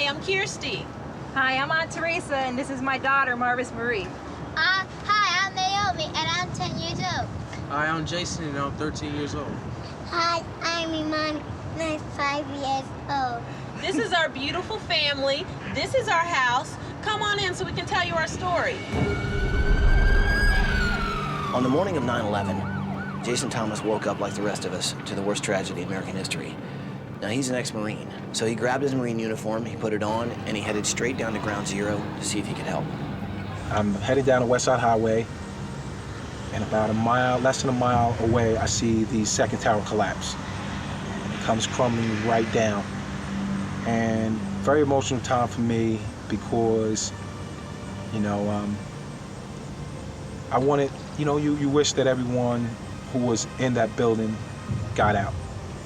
I'm Kirsty. Hi, I'm Aunt Teresa, and this is my daughter, Marvis Marie. Hi, I'm Naomi, and I'm 10 years old. Hi, I'm Jason, and I'm 13 years old. Hi, I'm Iman, and I'm 5 years old. This is our beautiful family. This is our house. Come on in so we can tell you our story. On the morning of 9/11, Jason Thomas woke up like the rest of us to the worst tragedy in American history. Now, he's an ex-Marine, so he grabbed his Marine uniform, he put it on, and he headed straight down to Ground Zero to see if he could help. I'm headed down the West Side Highway, and about a mile, less than a mile away, I see the second tower collapse. It comes crumbling right down. And very emotional time for me because, I wanted, you wish that everyone who was in that building got out.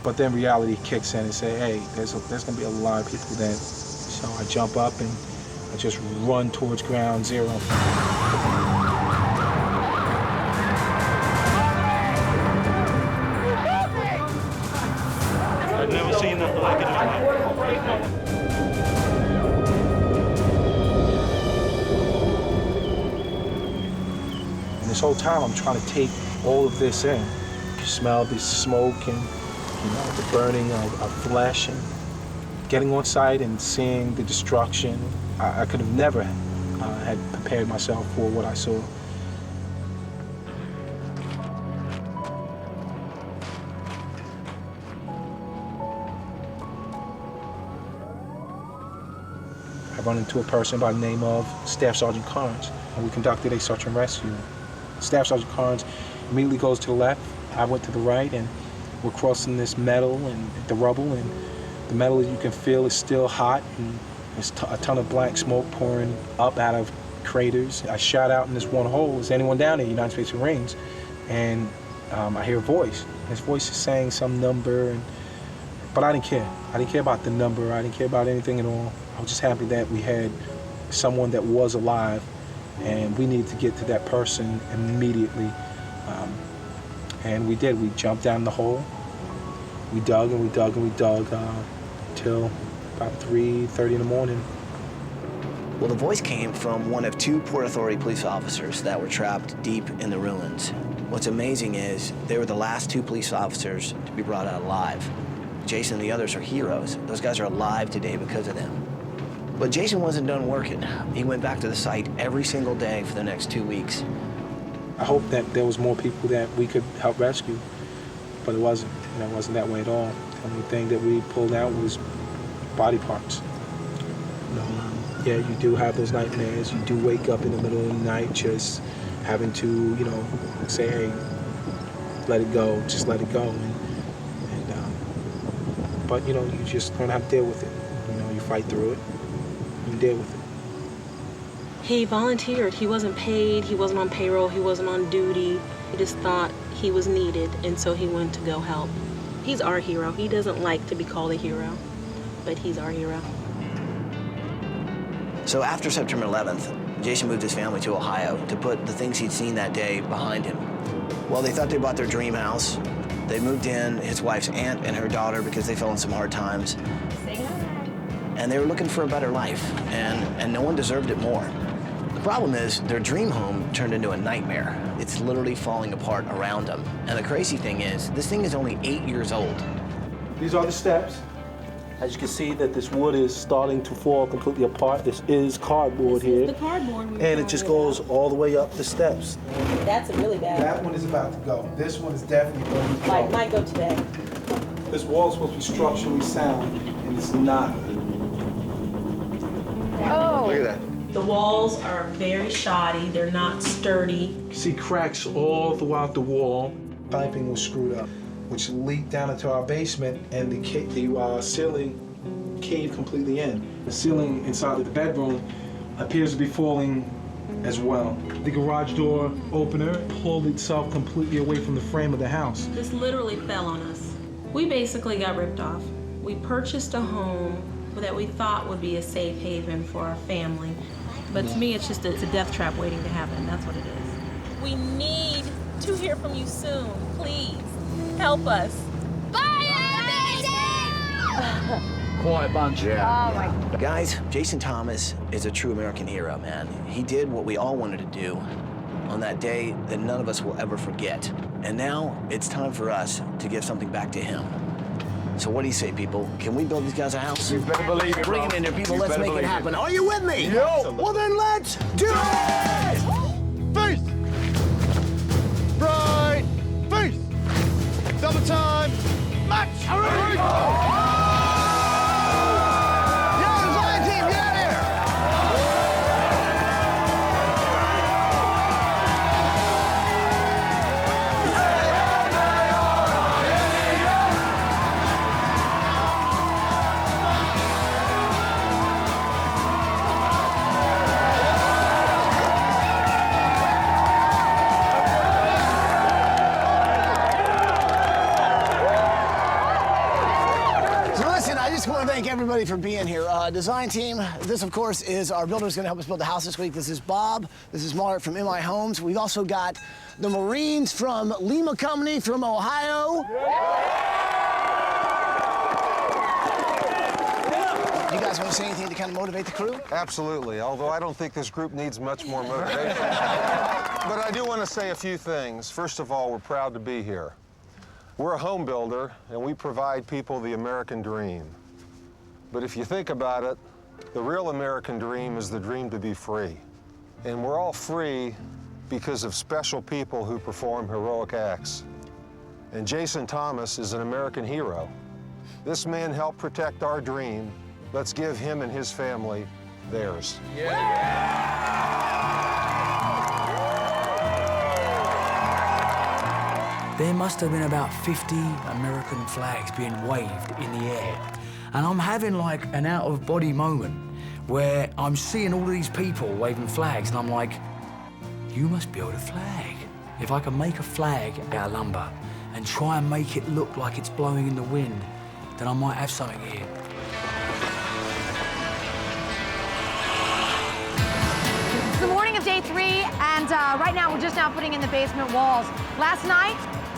But then reality kicks in and say, hey, there's gonna be a lot of people dead. So I jump up and I just run towards Ground Zero. I've never seen nothing like it in my life. And this whole time I'm trying to take all of this in. You smell the smoke and the burning of flesh, and getting on site and seeing the destruction. I could have never had prepared myself for what I saw. I run into a person by the name of Staff Sergeant Carnes, and we conducted a search and rescue. Staff Sergeant Carnes immediately goes to the left, I went to the right, and we're crossing this metal and the rubble, and the metal, as you can feel, is still hot, and there's a ton of black smoke pouring up out of craters. I shout out in this one hole, is anyone down there, United States Marines? And I hear a voice. His voice is saying some number, but I didn't care. I didn't care about the number. I didn't care about anything at all. I was just happy that we had someone that was alive, and we needed to get to that person immediately. And we did. We jumped down the hole. We dug and we dug and we dug till about 3:30 in the morning. Well, the voice came from one of two Port Authority police officers that were trapped deep in the ruins. What's amazing is they were the last two police officers to be brought out alive. Jason and the others are heroes. Those guys are alive today because of them. But Jason wasn't done working. He went back to the site every single day for the next 2 weeks. I hope that there was more people that we could help rescue, but it wasn't. It wasn't that way at all. The only thing that we pulled out was body parts. Yeah, you do have those nightmares. You do wake up in the middle of the night just having to, say, hey, let it go, just let it go. But you just learn how to deal with it. You fight through it, you deal with it. He volunteered. He wasn't paid, he wasn't on payroll, he wasn't on duty. He just thought he was needed, and so he went to go help. He's our hero. He doesn't like to be called a hero, but he's our hero. So after September 11th, Jason moved his family to Ohio to put the things he'd seen that day behind him. Well, they thought they bought their dream house. They moved in, his wife's aunt and her daughter, because they fell in some hard times. And they were looking for a better life, and no one deserved it more. The problem is, their dream home turned into a nightmare. It's literally falling apart around them. And the crazy thing is, this thing is only 8 years old. These are the steps. As you can see that this wood is starting to fall completely apart. This is cardboard here. The cardboard. And it just goes all the way up the steps. That's a really bad. That one is about to go. This one is definitely going to go. Might go today. This wall is supposed to be structurally sound, and it's not. Oh. Look at that. The walls are very shoddy. They're not sturdy. You see cracks all throughout the wall. Piping was screwed up, which leaked down into our basement, and the ceiling caved completely in. The ceiling inside of the bedroom appears to be falling as well. The garage door opener pulled itself completely away from the frame of the house. This literally fell on us. We basically got ripped off. We purchased a home that we thought would be a safe haven for our family. But to me, it's just a death trap waiting to happen. That's what it is. We need to hear from you soon. Please, help us. Fire! quite a bunch. Yeah. Oh, my. Guys, Jason Thomas is a true American hero, man. He did what we all wanted to do on that day that none of us will ever forget. And now it's time for us to give something back to him. So what do you say, people? Can we build these guys a house? You better believe it, Bring bro. it in there, people. You Let's better make it believe happen. it. Are you with me? Yo. Well, then let's do it! Face! Right! Face! Double time! Match! Hurry! Yeah, design team, get out here! So listen, I just want to thank everybody for being here. Design team, this of course is our builder who's going to help us build the house this week. This is Bob. This is Mark from MI Homes. We've also got the Marines from Lima Company from Ohio. You guys want to say anything to kind of motivate the crew? Absolutely, although I don't think this group needs much more motivation. But I do want to say a few things. First of all, we're proud to be here. We're a home builder, and we provide people the American dream. But if you think about it, the real American dream is the dream to be free. And we're all free because of special people who perform heroic acts. And Jason Thomas is an American hero. This man helped protect our dream. Let's give him and his family theirs. There must have been about 50 American flags being waved in the air. And I'm having like an out-of-body moment where I'm seeing all of these people waving flags, and I'm like, you must build a flag. If I can make a flag out of lumber and try and make it look like it's blowing in the wind, then I might have something here. It's the morning of day 3, and right now we're just now putting in the basement walls. Last night,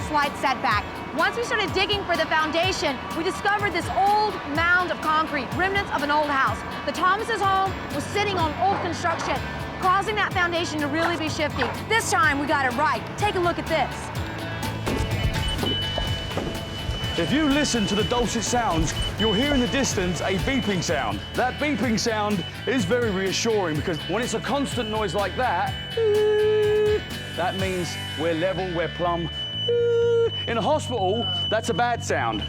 slight setback. Once we started digging for the foundation, we discovered this old mound of concrete, remnants of an old house. The Thomas's home was sitting on old construction, causing that foundation to really be shifty. This time we got it right. Take a look at this. If you listen to the dulcet sounds, you'll hear in the distance a beeping sound. That beeping sound is very reassuring because when it's a constant noise like that, that means we're level, we're plumb. In a hospital, that's a bad sound.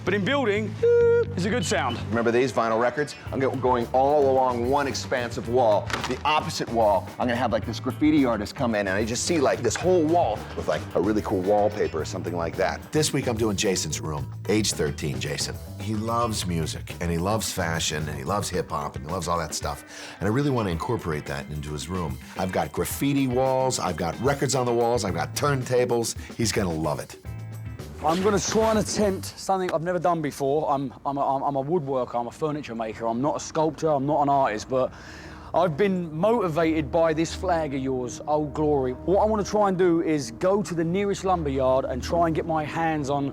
But in building, it's a good sound. Remember these vinyl records? I'm going all along one expansive wall. The opposite wall, I'm gonna have like this graffiti artist come in, and I just see like this whole wall with like a really cool wallpaper or something like that. This week I'm doing Jason's room. Age 13, Jason. He loves music, and he loves fashion, and he loves hip-hop, and he loves all that stuff. And I really want to incorporate that into his room. I've got graffiti walls, I've got records on the walls, I've got turntables. He's gonna love it. I'm going to try and attempt something I've never done before. I'm a woodworker, I'm a furniture maker. I'm not a sculptor, I'm not an artist, but I've been motivated by this flag of yours, Old Glory. What I want to try and do is go to the nearest lumber yard and try and get my hands on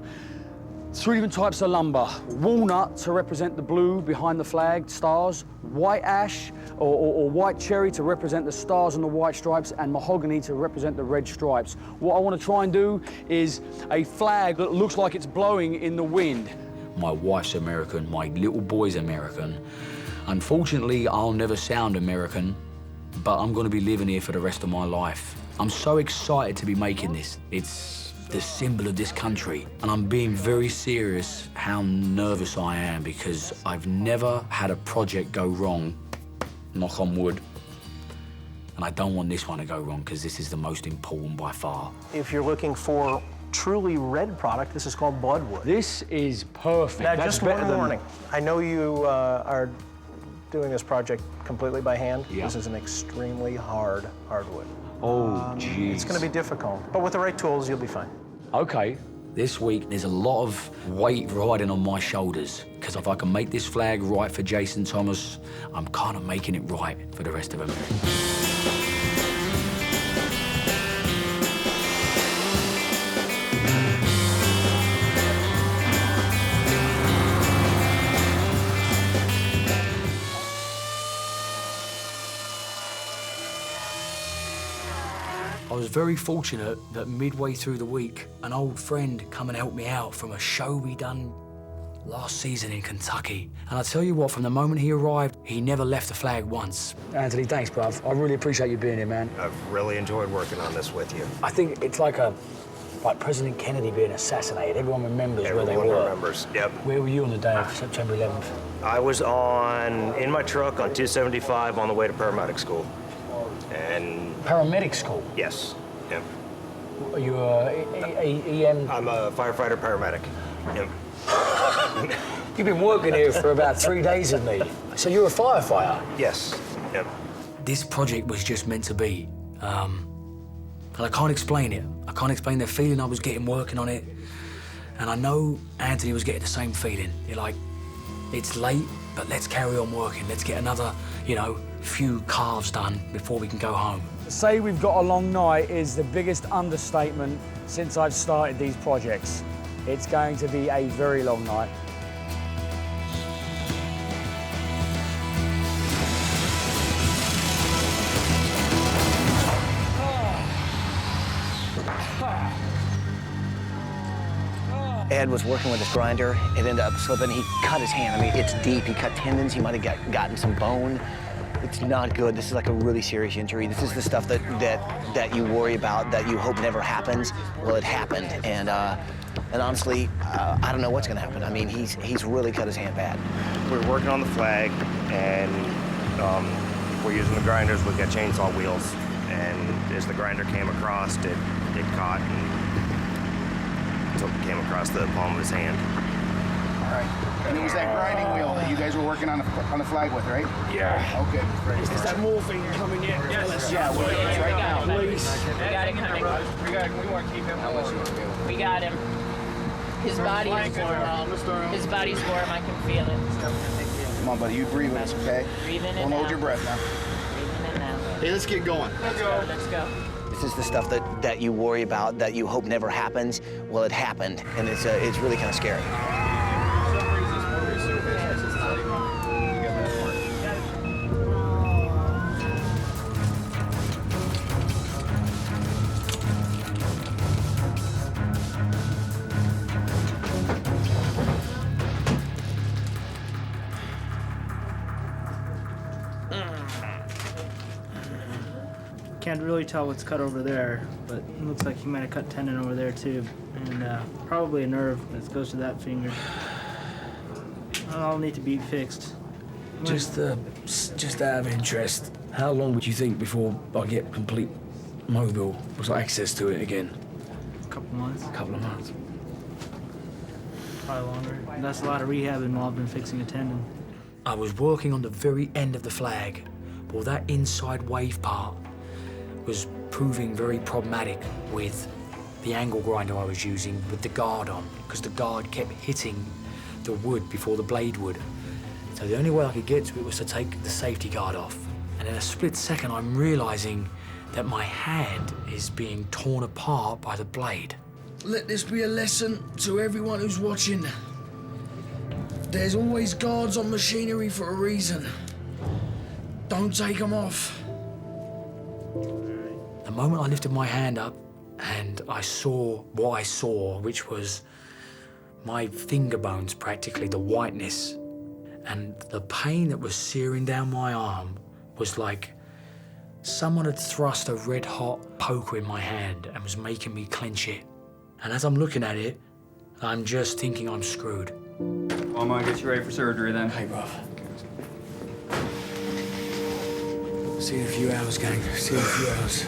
3 different types of lumber. Walnut to represent the blue behind the flag, stars. White ash or white cherry to represent the stars and the white stripes, and mahogany to represent the red stripes. What I want to try and do is a flag that looks like it's blowing in the wind. My wife's American, my little boy's American. Unfortunately, I'll never sound American, but I'm going to be living here for the rest of my life. I'm so excited to be making this. It's the symbol of this country, and I'm being very serious how nervous I am because I've never had a project go wrong, knock on wood, and I don't want this one to go wrong because this is the most important by far. If you're looking for truly red product, this is called Bloodwood. This is perfect. Now, That's just one better warning. I know you are doing this project completely by hand. Yeah. This is an extremely hard hardwood. Oh, geez. It's going to be difficult, but with the right tools, you'll be fine. Okay. This week, there's a lot of weight riding on my shoulders, because if I can make this flag right for Jason Thomas, I'm kind of making it right for the rest of America. I was very fortunate that midway through the week, an old friend come and helped me out from a show we done last season in Kentucky. And I tell you what, from the moment he arrived, he never left the flag once. Anthony, thanks, bruv. I really appreciate you being here, man. I've really enjoyed working on this with you. I think it's like President Kennedy being assassinated. Everyone remembers where they were. Everyone remembers, yep. Where were you on the day of September 11th? I was in my truck on 275 on the way to paramedic school. And... Paramedic school? Yes, yep. Are you EM? I'm a firefighter paramedic, yep. You've been working here for about 3 days with me. So you're a firefighter? Yes, yep. This project was just meant to be. And I can't explain it. I can't explain the feeling I was getting working on it. And I know Anthony was getting the same feeling. You're like, it's late, but let's carry on working. Let's get another, few calves done before we can go home. To say we've got a long night is the biggest understatement since I've started these projects. It's going to be a very long night. Ed was working with his grinder. It ended up slipping. He cut his hand. I mean, it's deep. He cut tendons. He might have gotten some bone. It's not good. This is like a really serious injury. This is the stuff that you worry about, that you hope never happens. Well, it happened, and honestly, I don't know what's gonna happen. I mean, he's really cut his hand bad. We're working on the flag, and we're using the grinders. We've got chainsaw wheels, and as the grinder came across, it caught and came across the palm of his hand. All right. And it was that grinding wheel that you guys were working on the flag with, right? Yeah. Okay. Is that morphine coming in? Yes. Yeah, well, it's right now. Please. We got it coming. We want to keep him. We got him. His body is warm. His body's warm. I can feel it. Come on, buddy. You breathe with us, okay? Breathe in and Don't hold out. your breath now. Breathe in and out. Hey, let's get going. Let's go. Let's go. This is the stuff that you worry about, that you hope never happens. Well, it happened, and it's really kind of scary. Can't really tell what's cut over there, but it looks like he might have cut tendon over there too, and probably a nerve that goes to that finger. I'll need to be fixed. Just out of interest, how long would you think before I get complete mobile, was like access to it again? A couple months. A couple of months. Probably longer. That's a lot of rehab involved in fixing a tendon. I was working on the very end of the flag. Well, that inside wave part was proving very problematic with the angle grinder I was using with the guard on, because the guard kept hitting the wood before the blade would. So the only way I could get to it was to take the safety guard off. And in a split second, I'm realizing that my hand is being torn apart by the blade. Let this be a lesson to everyone who's watching. There's always guards on machinery for a reason. Don't take them off. The moment I lifted my hand up and I saw what I saw, which was my finger bones, practically, the whiteness, and the pain that was searing down my arm was like someone had thrust a red-hot poker in my hand and was making me clench it. And as I'm looking at it, I'm just thinking I'm screwed. Well, I'm gonna get you ready for surgery then. Hey, bruv. See you in a few hours, gang. See you in a few hours.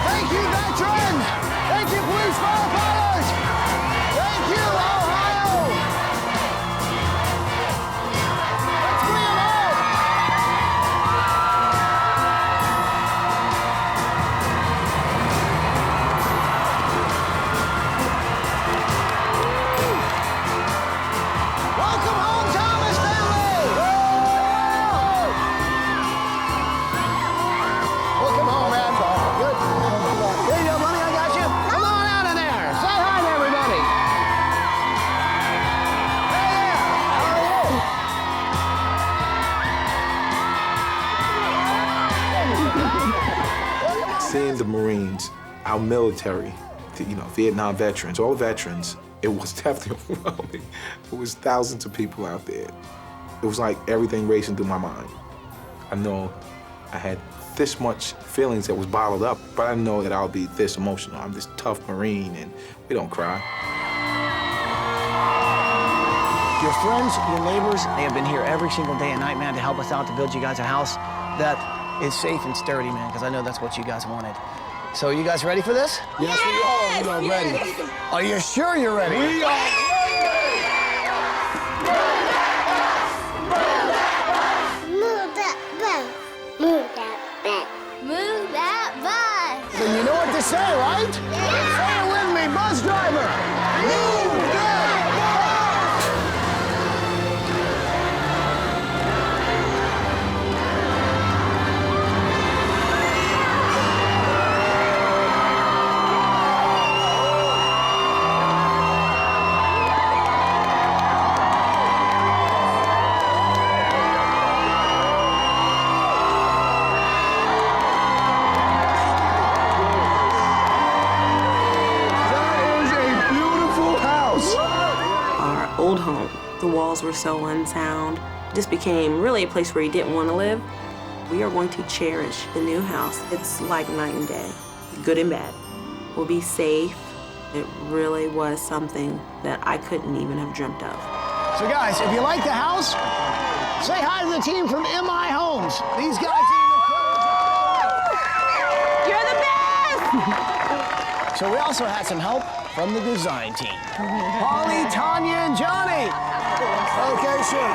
Thank you, veterans! Thank you, police firefighters! Thank you, Ohio! our military, Vietnam veterans, all veterans, it was definitely overwhelming. There was thousands of people out there. It was like everything racing through my mind. I know I had this much feelings that was bottled up, but I didn't know that I would be this emotional. I'm this tough Marine, and we don't cry. Your friends, your neighbors, they have been here every single day and night, man, to help us out, to build you guys a house that is safe and sturdy, man, because I know that's what you guys wanted. So you guys ready for this? Yes, we are. We are ready. Are you sure you're ready? We are ready. Move that bus. Move that bus. Move that bus. Then you know what to say, right? Yeah. Say it with me, bus driver. Move that old home. The walls were so unsound. This became really a place where you didn't want to live. We are going to cherish the new house. It's like night and day, good and bad. We'll be safe. It really was something that I couldn't even have dreamt of. So guys, if you like the house, say hi to the team from MI Homes. These guys did an incredible job. You're the best! So we also had some help from the design team. Holly, Tanya, and Johnny. Okay, sure.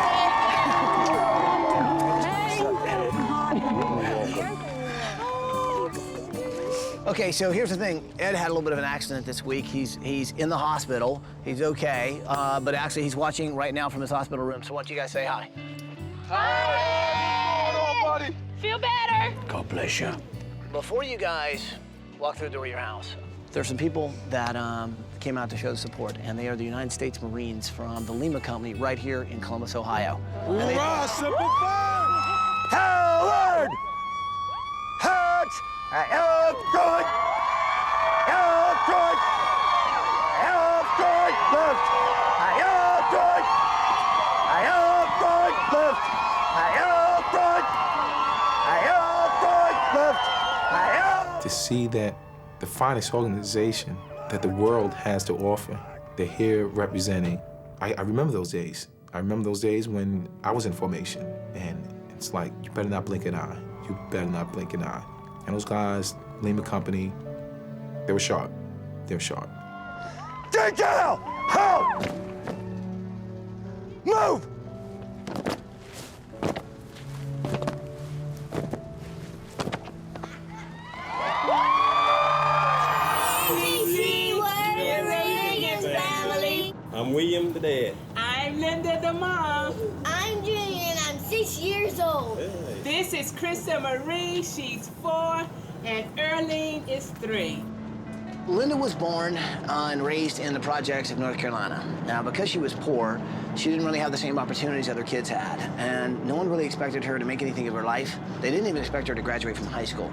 Okay, so here's the thing. Ed had a little bit of an accident this week. He's in the hospital. He's okay, but actually he's watching right now from his hospital room. So why don't you guys say hi? Hi! Buddy. Feel better. God bless you. Before you guys walk through the door of your house, there's some people that came out to show support, and they are the United States Marines from the Lima Company right here in Columbus, Ohio. Hurrah, Semper Fi! Howard! Hurt! Help good! Help good! Help good! Lift! Help good! Help good! Lift! Help good! Help good! Lift! Help! To see that the finest organization that the world has to offer, they're here representing. I remember those days. I remember those days when I was in formation, and it's like, you better not blink an eye. You better not blink an eye. And those guys, Lima Company, they were sharp. They were sharp. Dig down! Help! Move! I'm William the dad. I'm Linda the mom. I'm Junior and I'm 6 years old. Hey. This is Krista Marie. She's 4, and Earlene is 3. Linda was born and raised in the projects of North Carolina. Now, because she was poor, she didn't really have the same opportunities other kids had, and no one really expected her to make anything of her life. They didn't even expect her to graduate from high school.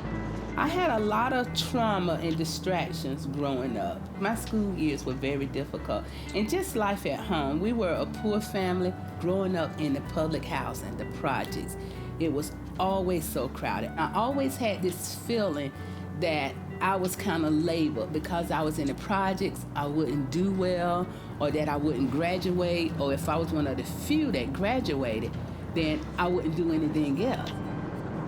I had a lot of trauma and distractions growing up. My school years were very difficult, and just life at home. We were a poor family growing up in the public housing, the projects. It was always so crowded. I always had this feeling that I was kind of labeled because I was in the projects, I wouldn't do well, or that I wouldn't graduate, or if I was one of the few that graduated, then I wouldn't do anything else.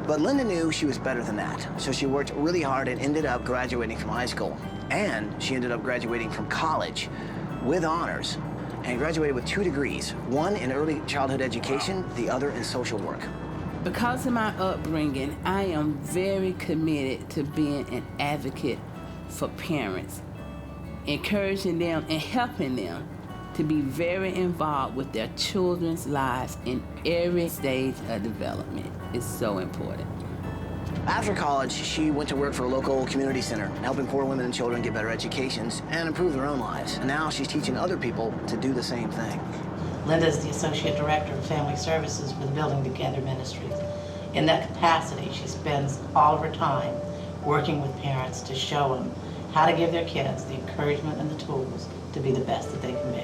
But Linda knew she was better than that, so she worked really hard and ended up graduating from high school. And she ended up graduating from college with honors and graduated with 2 degrees, one in early childhood education, the other in social work. Because of my upbringing, I am very committed to being an advocate for parents, encouraging them and helping them to be very involved with their children's lives in every stage of development. It's so important. After college, she went to work for a local community center, helping poor women and children get better educations and improve their own lives. And now she's teaching other people to do the same thing. Linda is the Associate Director of Family Services with Building Together Ministries. In that capacity, she spends all of her time working with parents to show them how to give their kids the encouragement and the tools to be the best that they can be.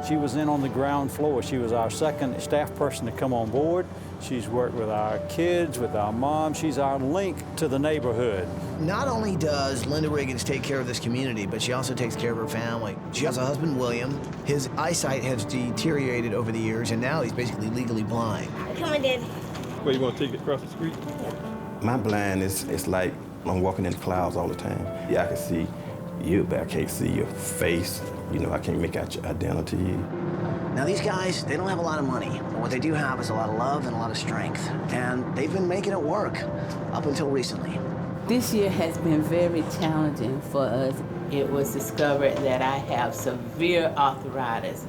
She was in on the ground floor. She was our second staff person to come on board. She's worked with our kids, with our mom. She's our link to the neighborhood. Not only does Linda Riggins take care of this community, but she also takes care of her family. She has a husband, William. His eyesight has deteriorated over the years, and now he's basically legally blind. Come on, Daddy. Where you want to take it across the street? My blindness is like I'm walking in the clouds all the time. Yeah, I can see you, but I can't see your face. You know, I can't make out your identity. Now these guys, they don't have a lot of money, but what they do have is a lot of love and a lot of strength. And they've been making it work up until recently. This year has been very challenging for us. It was discovered that I have severe arthritis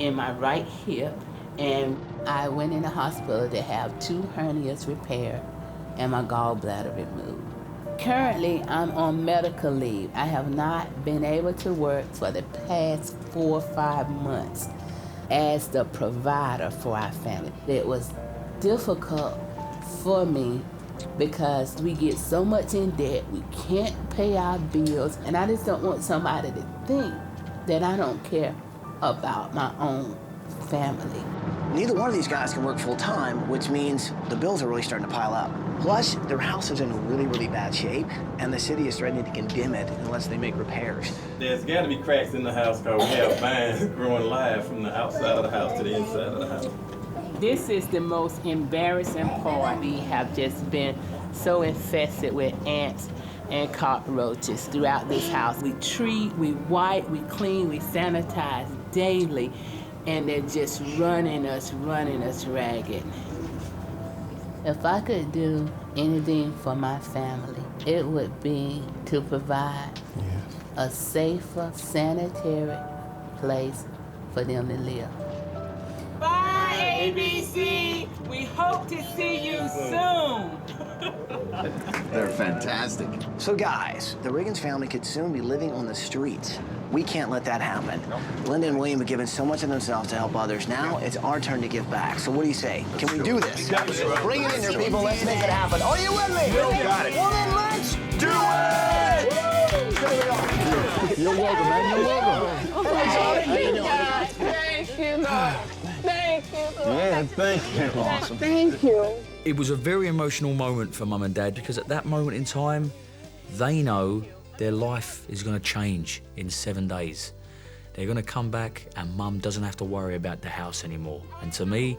in my right hip, and I went in the hospital to have 2 hernias repaired and my gallbladder removed. Currently, I'm on medical leave. I have not been able to work for the past 4 or 5 months as the provider for our family. It was difficult for me because we get so much in debt, we can't pay our bills, and I just don't want somebody to think that I don't care about my own family. Neither one of these guys can work full-time, which means the bills are really starting to pile up. Plus, their house is in really, really bad shape, and the city is threatening to condemn it unless they make repairs. There's got to be cracks in the house because we have vines growing live from the outside of the house to the inside of the house. This is the most embarrassing part. We have just been so infested with ants and cockroaches throughout this house. We treat, we wipe, we clean, we sanitize daily, and they're just running us ragged. If I could do anything for my family, it would be to provide a safer, sanitary place for them to live. Bye, ABC. We hope to see you soon. They're fantastic. So guys, the Riggins family could soon be living on the streets. We can't let that happen. Linda and William have given so much of themselves to help others. Now it's our turn to give back. So what do you say? Can we do this? Bring it in here, people. Let's make it happen. Are you with me? Got it. Well, then let's do it! You're welcome, man. You're welcome. Thank you, God. Thank you, Lord. Thank you, Lord. Yeah, thank you. Awesome. Thank you. It was a very emotional moment for Mum and Dad because at that moment in time, they know their life is going to change in 7 days. They're going to come back and Mum doesn't have to worry about the house anymore. And to me,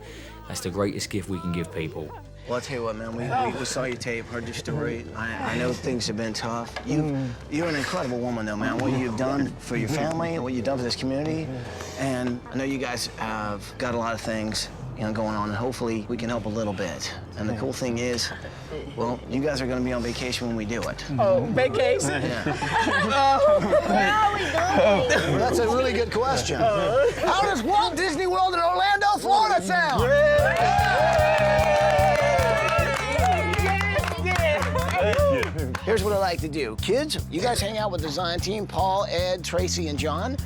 that's the greatest gift we can give people. Well, I'll tell you what, man, we saw your tape, heard your story. I know things have been tough. You're an incredible woman, though, man. What you've done for your family, what you've done for this community. And I know you guys have got a lot of things going on, and hopefully we can help a little bit. And the cool thing is, well, you guys are going to be on vacation when we do it. Oh, vacation? Yeah. Where are we going? Well, that's a really good question. How does Walt Disney World in Orlando, Florida sound? Here's what I like to do. Kids, you guys hang out with the design team, Paul, Ed, Tracy, and John.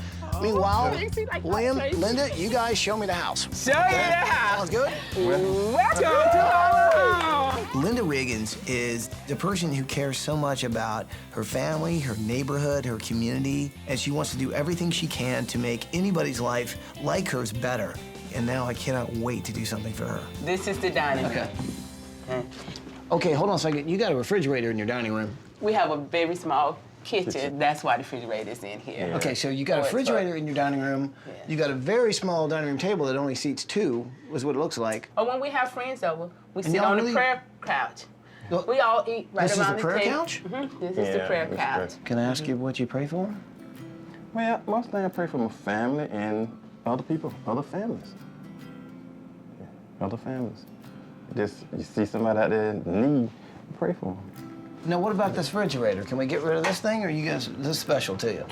Meanwhile, William, Linda, you guys show me the house. Show you the house. Sounds good? Welcome to our house. Linda Riggins is the person who cares so much about her family, her neighborhood, her community, and she wants to do everything she can to make anybody's life like hers better. And now I cannot wait to do something for her. This is the dining room. Okay, hold on a second. You got a refrigerator in your dining room. We have a very small kitchen. That's why the refrigerator is in here. Okay, so you got a refrigerator in your dining room. You got a very small dining room table that only seats 2, is what it looks like. Or when we have friends over, we And sit y'all on really- the prayer couch. We all eat right This is around the prayer table. couch? This is the prayer couch. Can I ask you what you pray for? Well, mostly I pray for my family and other people, other families. Other families. Just, you see somebody out there in need, pray for them. Now, what about this refrigerator? Can we get rid of this thing, or you guys, this is special to you?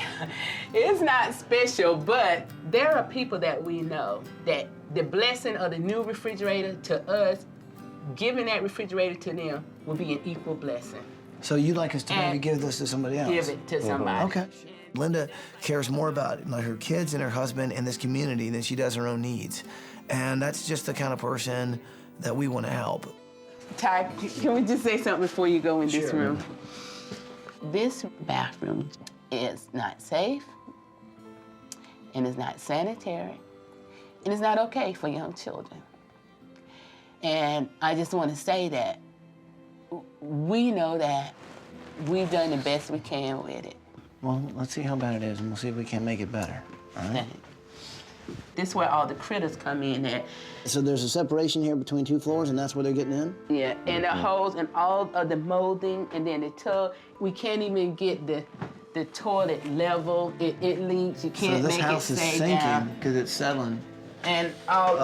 It's not special, but there are people that we know that the blessing of the new refrigerator to us, giving that refrigerator to them, will be an equal blessing. So you'd like us to maybe give this to somebody else? Give it to somebody. Okay. Linda cares more about her kids and her husband and this community than she does her own needs. And that's just the kind of person that we want to help. Ty, can we just say something before you go in this room? This bathroom is not safe, and it's not sanitary, and it's not okay for young children. And I just want to say that we know that we've done the best we can with it. Well, let's see how bad it is, and we'll see if we can make it better, all right? This is where all the critters come in at. So there's a separation here between 2 floors, and that's where they're getting in? Yeah, and the holes and all of the molding, and then the tub. We can't even get the toilet level. It leaks. You can't make it stay down. So this house is sinking because it's settling. And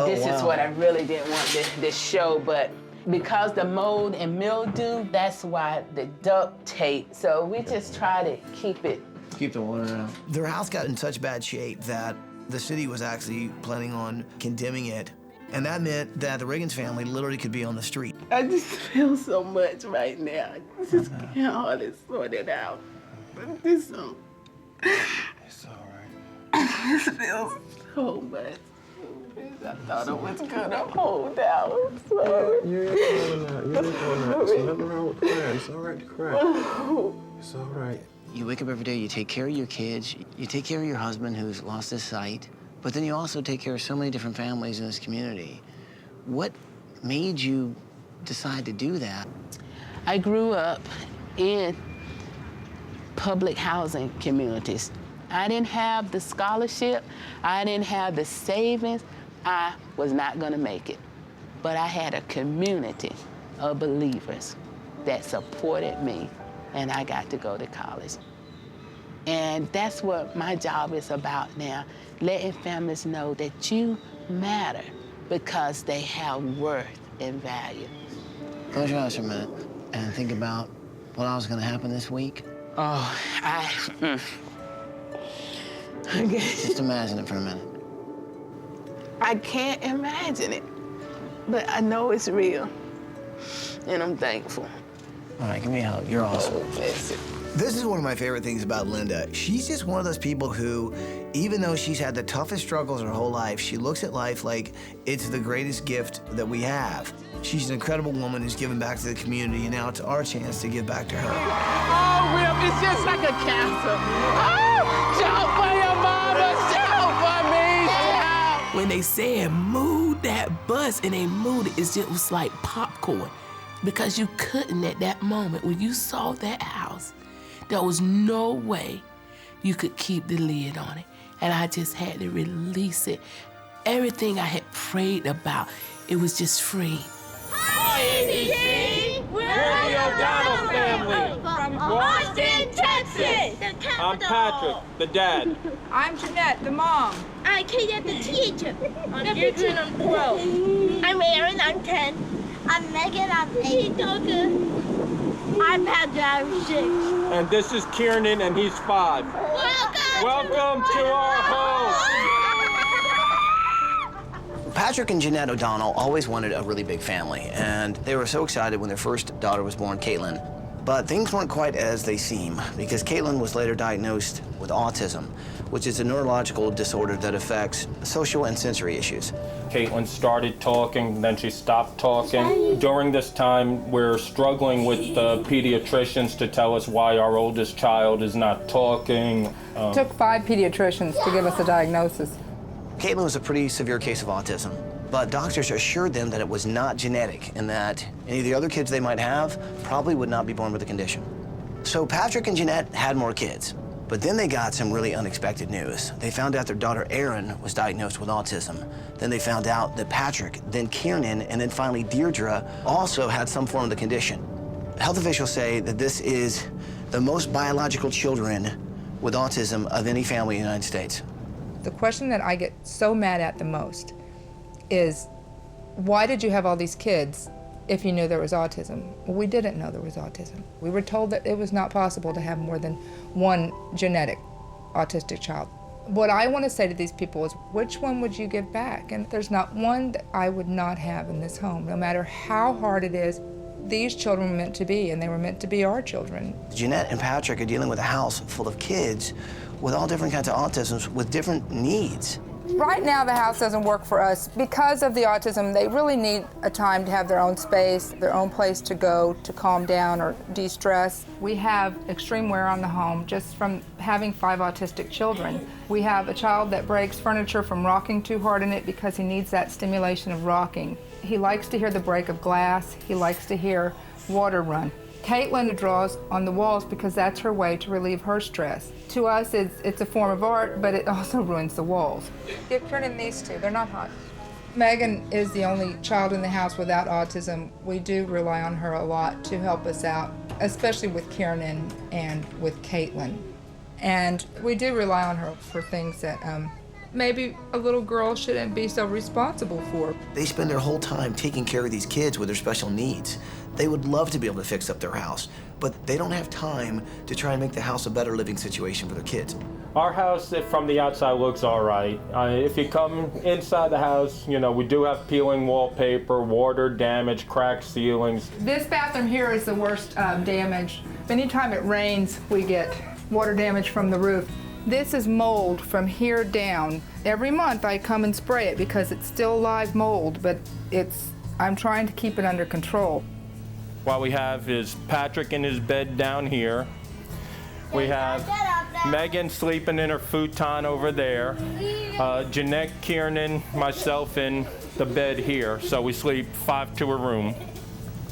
this is what I really didn't want to show, but because the mold and mildew, that's why the duct tape. So we just try to keep the water out. Their house got in such bad shape that the city was actually planning on condemning it. And that meant that the Riggins family literally could be on the street. I just feel so much right now. I just can't hardly sort it out. But this it's all right. I just feel so much. I thought it was gonna hold out. I'm sorry. You ain't going out. You ain't going out. There's nothing wrong with crying. It's all right to cry. It's all right. You wake up every day, you take care of your kids, you take care of your husband who's lost his sight, but then you also take care of so many different families in this community. What made you decide to do that? I grew up in public housing communities. I didn't have the scholarship, I didn't have the savings, I was not gonna make it. But I had a community of believers that supported me, and I got to go to college. And that's what my job is about now, letting families know that you matter because they have worth and value. Close your eyes for a minute and think about what else is gonna happen this week. Oh, Just imagine it for a minute. I can't imagine it, but I know it's real, and I'm thankful. All right, give me a hug. You're awesome. Oh, bless it. This is one of my favorite things about Linda. She's just one of those people who, even though she's had the toughest struggles her whole life, she looks at life like it's the greatest gift that we have. She's an incredible woman who's given back to the community, and now it's our chance to give back to her. Oh, Will, it's just like a castle. Oh, shout for your mama, shout for me, shout. When they said move that bus and they moved it, it was like popcorn. Because you couldn't at that moment, when you saw that house, there was no way you could keep the lid on it. And I just had to release it. Everything I had prayed about, it was just free. Hi, ABC! We're the O'Donnell family from Austin, Texas. I'm Patrick, the dad. I'm Jeanette, the mom. I'm Kate, the teacher. I'm Adrian, I'm 12. I'm Aaron, I'm 10. I'm Megan, I'm 8. I'm Patrick, I'm 6. And this is Kiernan, and he's 5. Welcome to our home. Patrick and Jeanette O'Donnell always wanted a really big family, and they were so excited when their first daughter was born, Caitlin. But things weren't quite as they seem, because Caitlin was later diagnosed with autism, which is a neurological disorder that affects social and sensory issues. Caitlin started talking, then she stopped talking. During this time, we're struggling with the pediatricians to tell us why our oldest child is not talking. It took 5 pediatricians to give us a diagnosis. Caitlin was a pretty severe case of autism, but doctors assured them that it was not genetic and that any of the other kids they might have probably would not be born with the condition. So Patrick and Jeanette had more kids, but then they got some really unexpected news. They found out their daughter Erin was diagnosed with autism. Then they found out that Patrick, then Kiernan, and then finally Deirdre also had some form of the condition. Health officials say that this is the most biological children with autism of any family in the United States. The question that I get so mad at the most is, why did you have all these kids if you knew there was autism? Well, we didn't know there was autism. We were told that it was not possible to have more than one genetic autistic child. What I want to say to these people is, which one would you give back? And there's not one that I would not have in this home, no matter how hard it is. These children were meant to be, and they were meant to be our children. Jeanette and Patrick are dealing with a house full of kids with all different kinds of autisms with different needs. Right now, the house doesn't work for us. Because of the autism, they really need a time to have their own space, their own place to go to calm down or de-stress. We have extreme wear on the home just from having 5 autistic children. We have a child that breaks furniture from rocking too hard in it because he needs that stimulation of rocking. He likes to hear the break of glass. He likes to hear water run. Caitlin draws on the walls because that's her way to relieve her stress. To us, it's a form of art, but it also ruins the walls. Give Kieran these two, they're not hot. Megan is the only child in the house without autism. We do rely on her a lot to help us out, especially with Kieran and with Caitlin. And we do rely on her for things that maybe a little girl shouldn't be so responsible for. They spend their whole time taking care of these kids with their special needs. They would love to be able to fix up their house, but they don't have time to try and make the house a better living situation for their kids. Our house, from the outside, looks all right. If you come inside the house, you know, we do have peeling wallpaper, water damage, cracked ceilings. This bathroom here is the worst damage. Anytime it rains, we get water damage from the roof. This is mold from here down. Every month I come and spray it because it's still live mold, but I'm trying to keep it under control. What we have is Patrick in his bed down here. We have Megan sleeping in her futon over there. Jeanette, Kieran, myself in the bed here. So we sleep 5 to a room.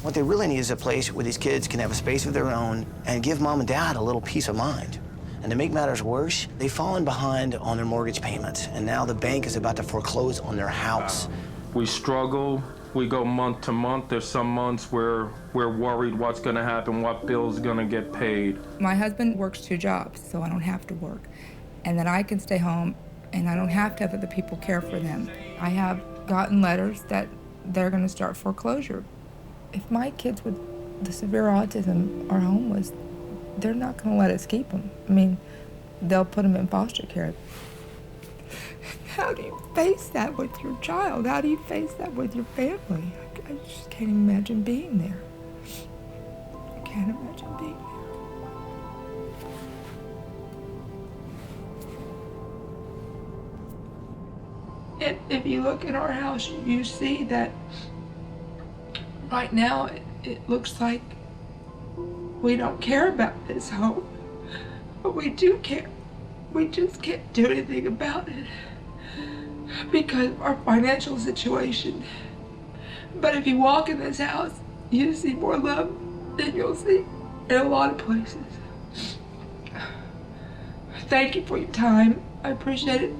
What they really need is a place where these kids can have a space of their own and give mom and dad a little peace of mind. And to make matters worse, they've fallen behind on their mortgage payments, and now the bank is about to foreclose on their house. We struggle. We go month to month. There's some months where we're worried what's going to happen, what bill's going to get paid. My husband works 2 jobs, so I don't have to work. And then I can stay home, and I don't have to have other people care for them. I have gotten letters that they're going to start foreclosure. If my kids with the severe autism are homeless, they're not going to let us keep them. I mean, they'll put them in foster care. How do you face that with your child? How do you face that with your family? I just can't imagine being there. I can't imagine being there. If you look at our house, you see that right now it looks like we don't care about this home, but we do care. We just can't do anything about it because of our financial situation. But if you walk in this house, you see more love than you'll see in a lot of places. Thank you for your time. I appreciate it.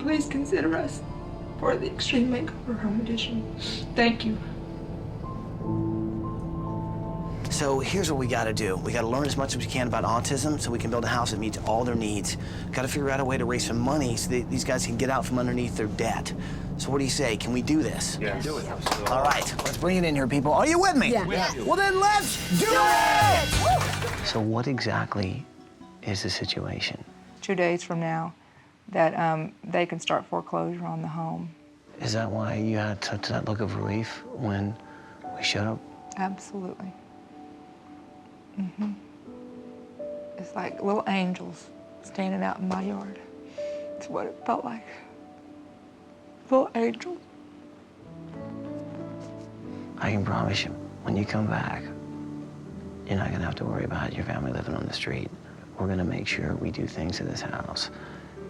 Please consider us for the Extreme Makeover Home Edition. Thank you. So here's what we gotta do. We gotta learn as much as we can about autism so we can build a house that meets all their needs. Gotta figure out a way to raise some money so that these guys can get out from underneath their debt. So what do you say? Can we do this? Yeah, do it. All right, let's bring it in here, people. Are you with me? Yeah. Well, then let's do it! So what exactly is the situation? 2 days from now, that they can start foreclosure on the home. Is that why you had such that look of relief when we showed up? Absolutely. It's like little angels standing out in my yard. It's what it felt like. Little angels. I can promise you, when you come back, you're not gonna have to worry about your family living on the street. We're gonna make sure we do things in this house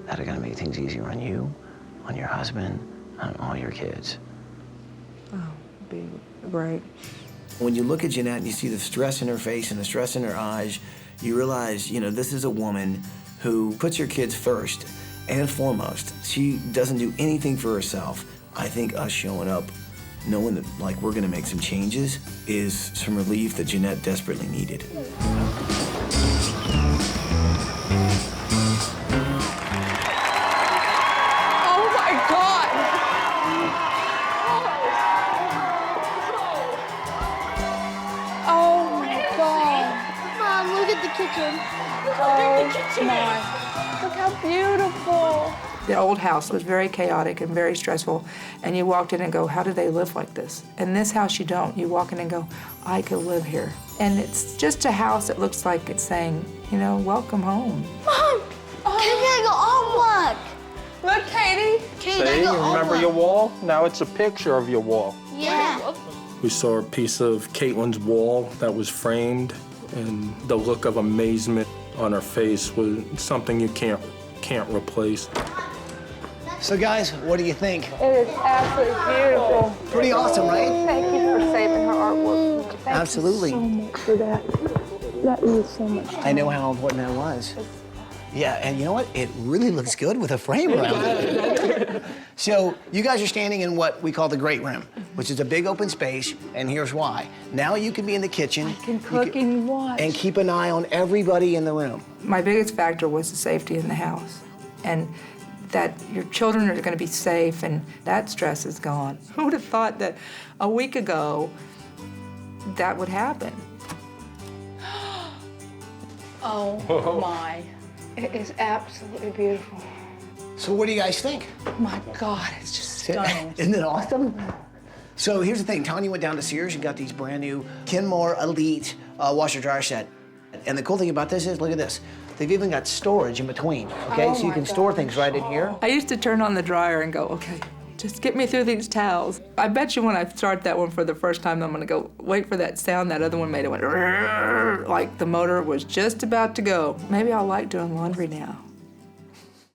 that are gonna make things easier on you, on your husband, on all your kids. Oh, be great. When you look at Jeanette and you see the stress in her face and the stress in her eyes, you realize, you know, this is a woman who puts her kids first and foremost. She doesn't do anything for herself. I think us showing up, knowing that, like, we're gonna make some changes is some relief that Jeanette desperately needed. Oh my God! Oh my God! Mom, look at the kitchen. Oh my! Look how beautiful! The old house was very chaotic and very stressful, and you walked in and go, how do they live like this? In this house, you don't. You walk in and go, I could live here. And it's just a house that looks like it's saying, you know, welcome home. Mom, can I go on walk? Look, Katie. Can you remember your wall? Now it's a picture of your wall. Yeah. We saw a piece of Caitlin's wall that was framed, and the look of amazement on her face was something you can't replace. So guys, what do you think? It is absolutely beautiful. Pretty awesome, right? Thank you for saving her artwork. Thank Absolutely. you so much for that. That means so much to I know me. how important that was. Yeah, and you know what? It really looks good with a frame around it. So you guys are standing in what we call the great room, which is a big open space, and here's why. Now you can be in the kitchen. I can cook and watch. And keep an eye on everybody in the room. My biggest factor was the safety in the house, and that your children are going to be safe, and that stress is gone. Who would have thought that a week ago that would happen? Oh my. It is absolutely beautiful. So what do you guys think? My God, it's just stunning. Isn't it awesome? So here's the thing, Tanya went down to Sears and got these brand new Kenmore Elite washer dryer set. And the cool thing about this is, look at this. They've even got storage in between, okay? Oh so you can store things right in here. I used to turn on the dryer and go, okay, just get me through these towels. I bet you when I start that one for the first time, I'm gonna go, wait for that sound that other one made. It went, like the motor was just about to go. Maybe I'll like doing laundry now.